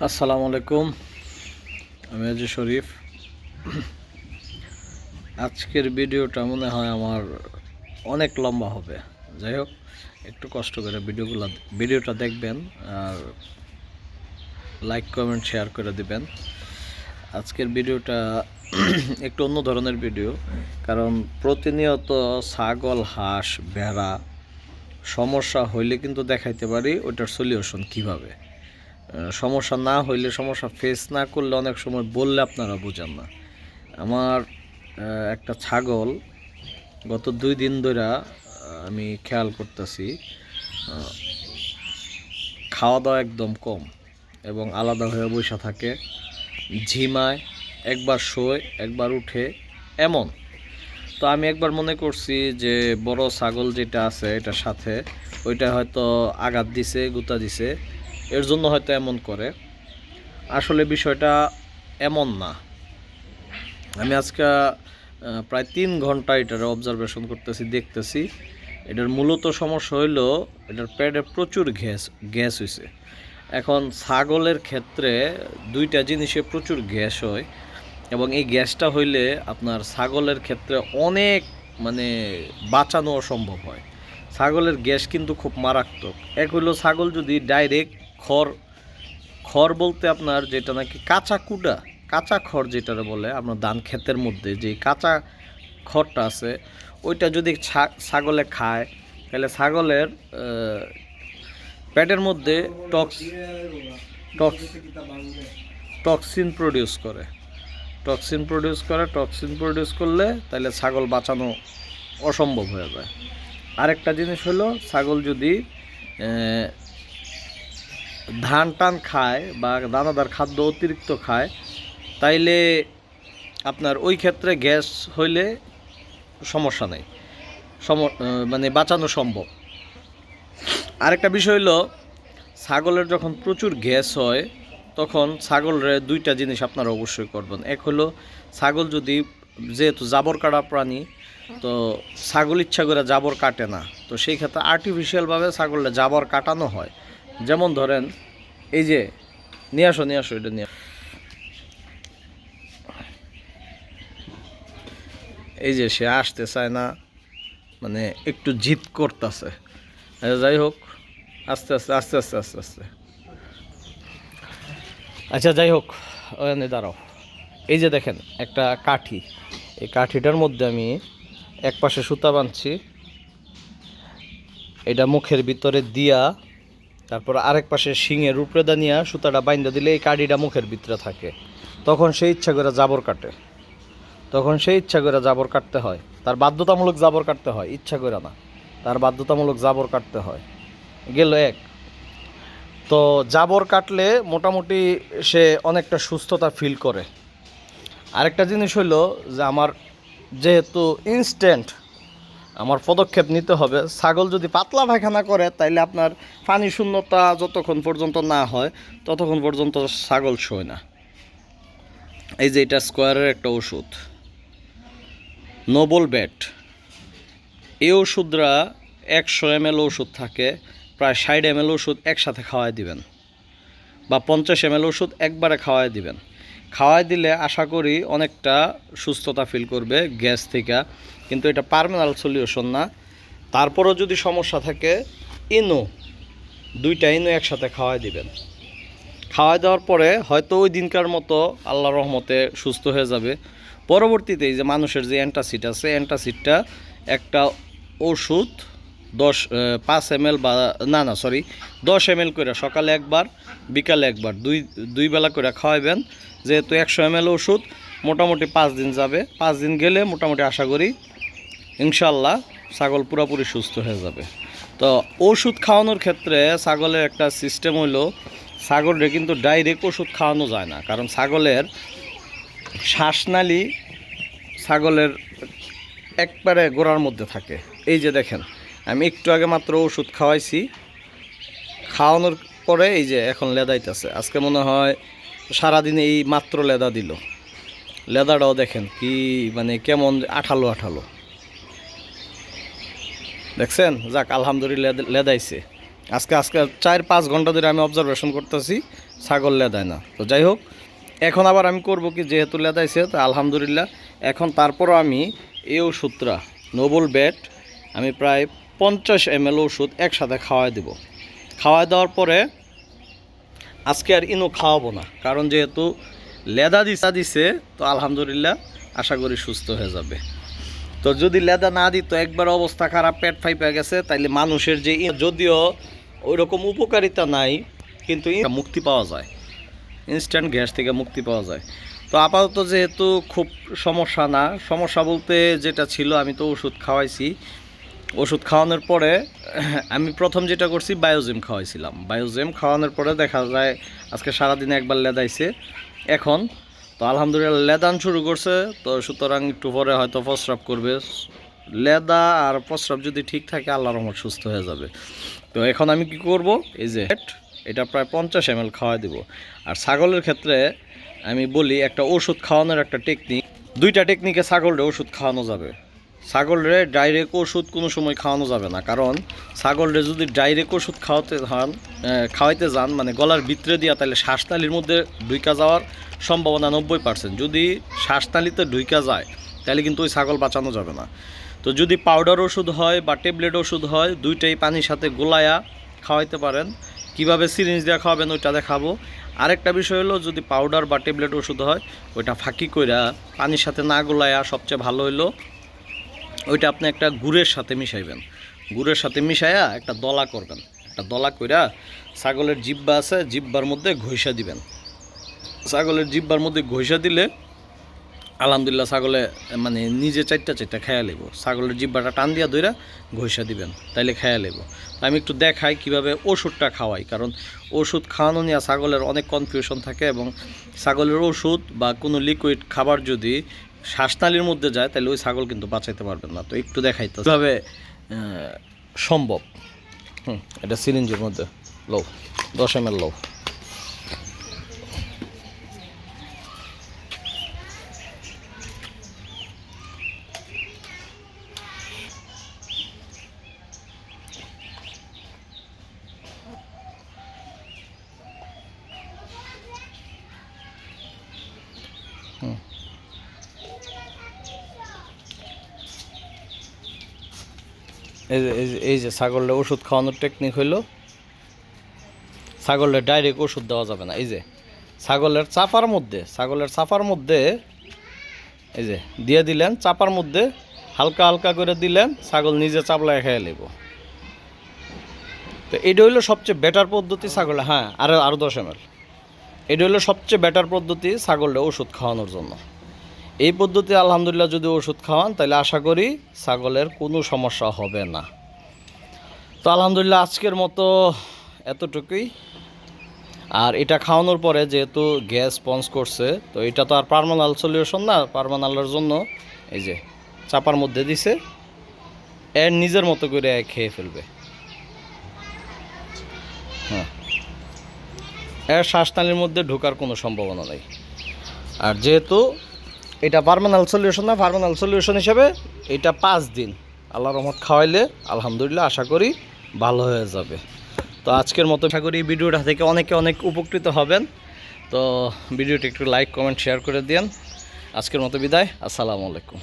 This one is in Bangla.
আসসালামু আলাইকুম। আমি আজি শরীফ। আজকের ভিডিওটা মনে হয় আমার অনেক লম্বা হবে। যাই হোক, একটু কষ্ট করে ভিডিওটা দেখবেন আর লাইক কমেন্ট শেয়ার করে দিবেন। আজকের ভিডিওটা একটু অন্য ধরনের ভিডিও, কারণ প্রতিনিয়ত ছাগল, হাঁস, ভেড়া সমস্যা হইলে কিন্তু দেখাইতে পারি ওইটার সলিউশন কিভাবে। সমস্যা না হইলে, সমস্যা ফেস না করলে অনেক সময় বললে আপনারা বুঝেন না। আমার একটা ছাগল গত 2 দিন ধরে আমি খেয়াল করতেছি খাওয়া দাওয়া একদম কম এবং আলাদা হয়ে বসে থাকে, ঝিমায়, একবার শোয় একবার উঠে এমন। তো আমি একবার মনে করছি যে বড় ছাগল যেটা আছে এটার সাথে ওইটা হয়তো আঘাত দিছে, গুতা দিছে, এর জন্য হয়তো এমন করে। আসলে বিষয়টা এমন না। আমি আজকে প্রায় 3 ঘন্টা এটার অবজারভেশন করতেছি, দেখতেছি। এটার মূলত সমস্যা হইল এটার পেটে প্রচুর গ্যাস হয়েছে। এখন ছাগলের ক্ষেত্রে দুইটা জিনিসে প্রচুর গ্যাস হয় এবং এই গ্যাসটা হইলে আপনার ছাগলের ক্ষেত্রে অনেক বাঁচানো অসম্ভব হয়। ছাগলের গ্যাস কিন্তু খুব মারাত্মক। এক হইল ছাগল যদি ডাইরেক্ট খড় খড় বলতে আপনার যেটা নাকি কাঁচা খড় যেটা বলে আপনার ধান ক্ষেতের মধ্যে যে কাঁচা খড়টা আছে, ওইটা যদি ছাগলে খায় তাহলে ছাগলের পেটের মধ্যে টক্সিন প্রডিউস করে। টক্সিন প্রডিউস করলে তাহলে ছাগল বাঁচানো অসম্ভব হয়ে যায়। আরেকটা জিনিস হলো, ছাগল যদি ধান টান খায় বা দানাদার খাদ্য অতিরিক্ত খায় তাইলে আপনার ওই ক্ষেত্রে গ্যাস হইলে সমস্যা নেই, বাঁচানো সম্ভব। আরেকটা বিষয় হলো, ছাগলের যখন প্রচুর গ্যাস হয় তখন ছাগলের দুইটা জিনিস আপনারা অবশ্যই করবেন। এক হলো, ছাগল যদি, যেহেতু জাবর কাটা প্রাণী, তো ছাগল ইচ্ছা করে জাবর কাটে না, তো সেই ক্ষেত্রে আর্টিফিশিয়ালভাবে ছাগলের জাবর কাটানো হয়। যেমন ধরেন, এই যে নিয়ে আসো এটা নিয়ে, এই যে সে আসতে চায় না, একটু জিদ করতেছে। যাই হোক, আস্তে আস্তে আস্তে আস্তে আস্তে আস্তে আচ্ছা, যাই হোক, ওখানে দাঁড়াও। এই যে দেখেন একটা কাঠি, এই কাঠিটার মধ্যে আমি এক পাশে সুতা বাঁধছি, এটা মুখের ভিতরে দিয়া তারপর আরেক পাশে শিঙের উপরে দানিয়া সুতাটা বাইন্দা দিলে এই কাঠিটা মুখের ভিতরে থাকে। তখন সে ইচ্ছা করে জাবর কাটে, কাটতে হয়, তার বাধ্যতামূলক জাবর কাটতে হয়, ইচ্ছা করে না, তার বাধ্যতামূলক জাবর কাটতে হয়। গেল এক। তো জাবর কাটলে মোটামুটি সে অনেকটা সুস্থতা ফিল করে। আরেকটা জিনিস হলো যে আমার যেহেতু ইনস্ট্যান্ট আমার পদক্ষেপ নিতে হবে। ছাগল যদি পাতলা পায়খানা করে তাইলে আপনার পানি শূন্যতা যতক্ষণ পর্যন্ত না হয় ততক্ষণ পর্যন্ত ছাগল শোয় না। এই যে এটা স্কোয়ারের একটা ওষুধ, নোবল ব্যাট। এই ওষুধরা 100 ml ওষুধ থাকে, প্রায় 60 ml ওষুধ একসাথে খাওয়াই দিবেন, বা 50 ml ওষুধ একবারে খাওয়াই দিবেন। খাওয়াই দিলে আশা করি অনেকটা সুস্থতা ফিল করবে গ্যাস থেকে। কিন্তু এটা পার্মানেন্ট সলিউশন না। তারপরও যদি সমস্যা থাকে, দুইটা ইনো একসাথে খাওয়াই দিবেন। খাওয়াই দেওয়ার পরে হয়তো ওই দিনকার মতো আল্লাহর রহমতে সুস্থ হয়ে যাবে। পরবর্তীতে এই যে মানুষের যে অ্যান্টাসিড আছে, অ্যান্টাসিডটা একটা ওষুধ 5 ml বা 10 ml করে সকালে একবার, বিকালে একবার, দুই বেলা করে খাওয়াবেন। যেহেতু 100 ml ওষুধ, মোটামুটি 5 দিন যাবে। 5 দিন গেলে মোটামুটি আশা করি ইনশাল্লাহ ছাগল পুরোপুরি সুস্থ হয়ে যাবে। তো ওষুধ খাওয়ানোর ক্ষেত্রে ছাগলের একটা সিস্টেম হইলো, ছাগলের কিন্তু ডাইরেক্ট ওষুধ খাওয়ানো যায় না, কারণ ছাগলের শ্বাসনালী ছাগলের একবারে গোড়ার মধ্যে থাকে। এই যে দেখেন, আমি একটু আগে মাত্র ওষুধ খাওয়াইছি, খাওয়ানোর পরে এই যে এখন লেদাইতেছে। আজকে মনে হয় সারাদিনে এই মাত্র লেদা দিল। লেদাটাও দেখেন কি কেমন আঠালো দেখছেন। যাক, আলহামদুলিল্লাহ লেদাইছে। আজকে 4-5 ঘন্টা ধরে আমি অবজারভেশন করতেছি ছাগল লেদায় না। তো যাই হোক, এখন আবার আমি করব কি, যেহেতু লেদাইছে তো আলহামদুলিল্লাহ, এখন তারপরও আমি এই ওষুধটা নোবেল বেট আমি প্রায় 50 ml ওষুধ একসাথে খাওয়াই দেব। খাওয়াই দেওয়ার পরে আজকে আর ইনো খাওয়াবো না, কারণ যেহেতু লেদা দিছে তো আলহামদুলিল্লাহ আশা করি সুস্থ হয়ে যাবে। তো যদি লেদা না দিত, একবার অবস্থা খারাপ, পেট ফাইপে গেছে, তাইলে মানুষের যে যদিও ওই রকম উপকারিতা নাই, কিন্তু মুক্তি পাওয়া যায়, ইনস্ট্যান্ট গ্যাস থেকে মুক্তি পাওয়া যায়। তো আপাতত যেহেতু খুব সমস্যা না, সমস্যা বলতে যেটা ছিল, আমি তো ওষুধ খাওয়াইছি। ওষুধ খাওয়ানোর পরে আমি প্রথম যেটা করছি বায়োজেম খাওয়াইছিলাম। বায়োজেম খাওয়ানোর পরে দেখা যায় আজকে সারাদিনে একবার লেদাইছে। এখন তো আলহামদুলিল্লাহ লেদান শুরু করছে, তো সুতরাং একটু পরে হয়তো প্রস্রাব করবে। লেদা আর প্রস্রাব যদি ঠিক থাকে আল্লাহর রহমত সুস্থ হয়ে যাবে। তো এখন আমি কি করব, এই যে এটা প্রায় 50 ml খাওয়াই দিব। আর ছাগলের ক্ষেত্রে আমি বলি, একটা ওষুধ খাওয়ানোর একটা টেকনিক, দুইটা টেকনিকে ছাগলের ওষুধ খাওয়ানো যাবে। ছাগলের ডাইরেক্ট ওষুধ কোনো সময় খাওয়ানো যাবে না, কারণ ছাগলের যদি ডাইরেক্ট ওষুধ খাওয়াইতে যান মানে গলার ভিতরে দিয়া, তাহলে শ্বাসনালীর মধ্যে ঢুইকা যাওয়ার সম্ভাবনা 90%। যদি শ্বাসনালীতে ঢুইকা যায় তাহলে কিন্তু ওই ছাগল বাঁচানো যাবে না। তো যদি পাউডার ওষুধ হয় বা ট্যাবলেট ওষুধ হয়, দুইটাই পানির সাথে গোলায়া খাওয়াইতে পারেন। কিভাবে সিরিঞ্জ দিয়ে খাওয়াবেন ওইটা দেখাবো। আরেকটা বিষয় হলো, যদি পাউডার বা ট্যাবলেট ওষুধ হয়, ওইটা ফাঁকি কইরা পানির সাথে না গোলায়া সবচেয়ে ভালো হইলো ওইটা আপনি একটা গুড়ের সাথে মিশাইবেন। গুড়ের সাথে মিশাইয়া একটা দলা করবেন। একটা দলা কইরা ছাগলের জিব্বা আছে, জিব্বার মধ্যে ঘষা দিবেন। ছাগলের জিব্বার মধ্যে ঘষা দিলে আলহামদুলিল্লাহ ছাগলে মানে নিজে চারটা খেয়া লেব। ছাগলের জিব্বাটা টান দিয়া ধইরা ঘষা দিবেন, তাইলে খেয়া লেব। আমি একটু দেখাই কিভাবে ওষুধটা খাওয়াই, কারণ ওষুধ খাওয়ানো নিয়ে ছাগলের অনেক কনফিউশন থাকে, এবং ছাগলের ওষুধ বা কোনো লিকুইড খাবার যদি শ্বাসনালীর মধ্যে যায় তাহলে ওই ছাগল কিন্তু বাঁচাইতে পারবেন না। তো একটু দেখাই তো কীভাবে সম্ভব। এটা সিরিঞ্জের মধ্যে লও, 10 ml লও। এই যে ছাগলের ওষুধ খাওয়ানোর টেকনিক হইলো, ছাগলের ডাইরেক্ট ওষুধ দেওয়া যাবে না। এই যে ছাগলের চাপার মধ্যে এই যে দিয়ে দিলেন, চাপার মধ্যে হালকা হালকা করে দিলেন, ছাগল নিজে চাপলায় খেয়ে নেব। তো এটা হইলো সবচেয়ে বেটার পদ্ধতি ছাগলে। হ্যাঁ, আরও 10 ml। এটা হইলো সবচেয়ে বেটার পদ্ধতি ছাগলের ওষুধ খাওয়ানোর জন্য। এই পদ্ধতি আলহামদুলিল্লাহ যদি ওষুধ খাওয়ান তাহলে আশা করি ছাগলের কোনো সমস্যা হবে না। তো আলহামদুলিল্লাহ আজকের মতো এতটুকুই। আর এটা খাওয়ানোর পরে যেহেতু গ্যাস পঞ্চ করছে, তো এটা তো আর পার্মানাল সলিউশন না। পার্মানালের জন্য এই যে চাপার মধ্যে দিছে, এর নিজের মতো করে খেয়ে ফেলবে। হ্যাঁ, এর শ্বাসনালীর মধ্যে ঢোকার কোনো সম্ভাবনা নেই। আর যেহেতু এটা পার্মানাল সলিউশন না, পার্মানাল সলিউশন হিসেবে এটা 5 দিন আল্লাহর রহমত খাওয়াইলে আলহামদুলিল্লাহ আশা করি ভালো হয়ে যাবে। তো আজকের মতো আশা করি ভিডিওটা থেকে অনেক উপকৃত হবেন। তো ভিডিওটি একটু লাইক, কমেন্ট, শেয়ার করে দিন। আজকের মতো বিদায়। আসসালামু আলাইকুম।